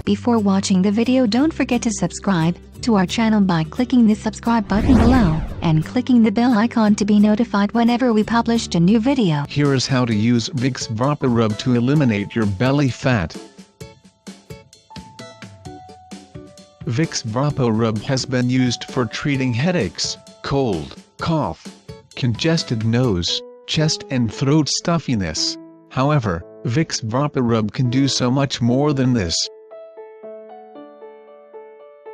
Before watching the video, don't forget to subscribe to our channel by clicking the subscribe button below and clicking the bell icon to be notified whenever we publish a new video. Here is how to use Vicks VapoRub to eliminate your belly fat. Vicks VapoRub has been used for treating headaches, cold, cough, congested nose, chest and throat stuffiness. However, Vicks VapoRub can do so much more than this.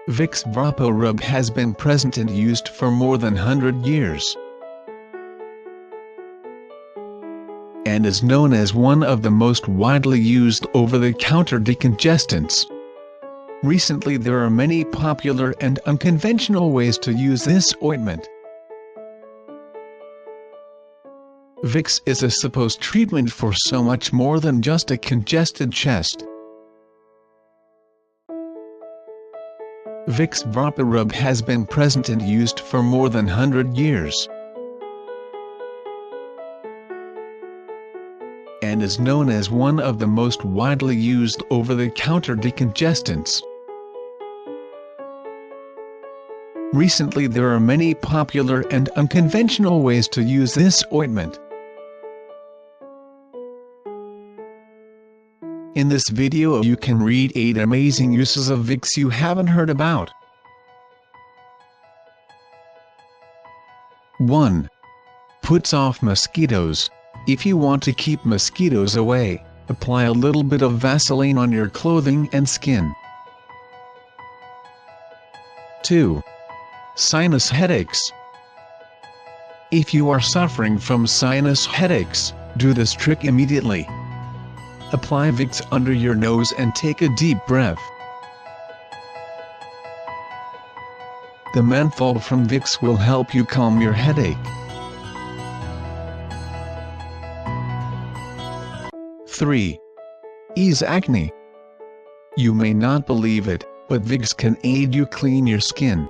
Vicks VapoRub has been present and used for more than 100 years, and is known as one of the most widely used over-the-counter decongestants. Recently there are many popular and unconventional ways to use this ointment. Vicks is a supposed treatment for so much more than just a congested chest. Vicks VapoRub has been present and used for more than 100 years, and is known as one of the most widely used over-the-counter decongestants. Recently there are many popular and unconventional ways to use this ointment. In this video you can read 8 amazing uses of Vicks you haven't heard about. 1. Puts off mosquitoes. If you want to keep mosquitoes away, apply a little bit of Vaseline on your clothing and skin. 2. Sinus headaches. If you are suffering from sinus headaches, do this trick immediately. Apply Vicks under your nose and take a deep breath. The menthol from Vicks will help you calm your headache. 3. Ease acne. You may not believe it, but Vicks can aid you clean your skin.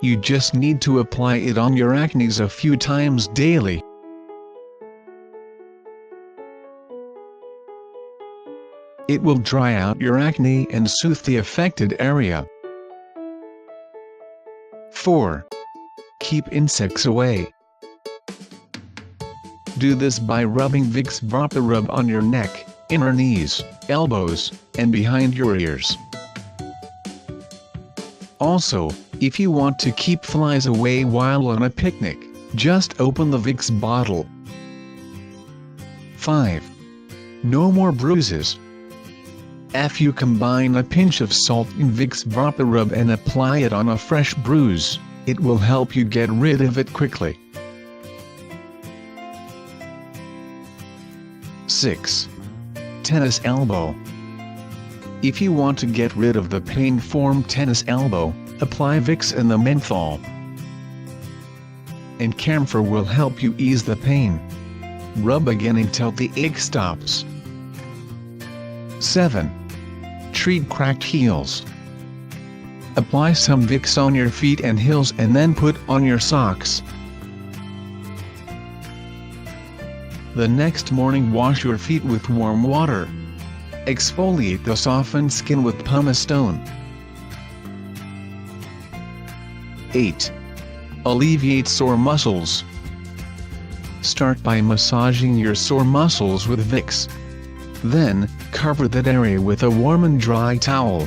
You just need to apply it on your acne a few times daily. It will dry out your acne and soothe the affected area. 4. Keep insects away. Do this by rubbing Vicks VapoRub on your neck, inner knees, elbows, and behind your ears. Also, if you want to keep flies away while on a picnic, just open the Vicks bottle. 5. No more bruises. If you combine a pinch of salt in Vicks VapoRub and apply it on a fresh bruise, it will help you get rid of it quickly. 6. Tennis elbow. If you want to get rid of the pain from tennis elbow, apply Vicks and the menthol, and camphor will help you ease the pain. Rub again until the ache stops. 7. Treat cracked heels. Apply some Vicks on your feet and heels and then put on your socks. The next morning wash your feet with warm water. Exfoliate the softened skin with pumice stone. 8. Alleviate sore muscles. Start by massaging your sore muscles with Vicks. Then, cover that area with a warm and dry towel.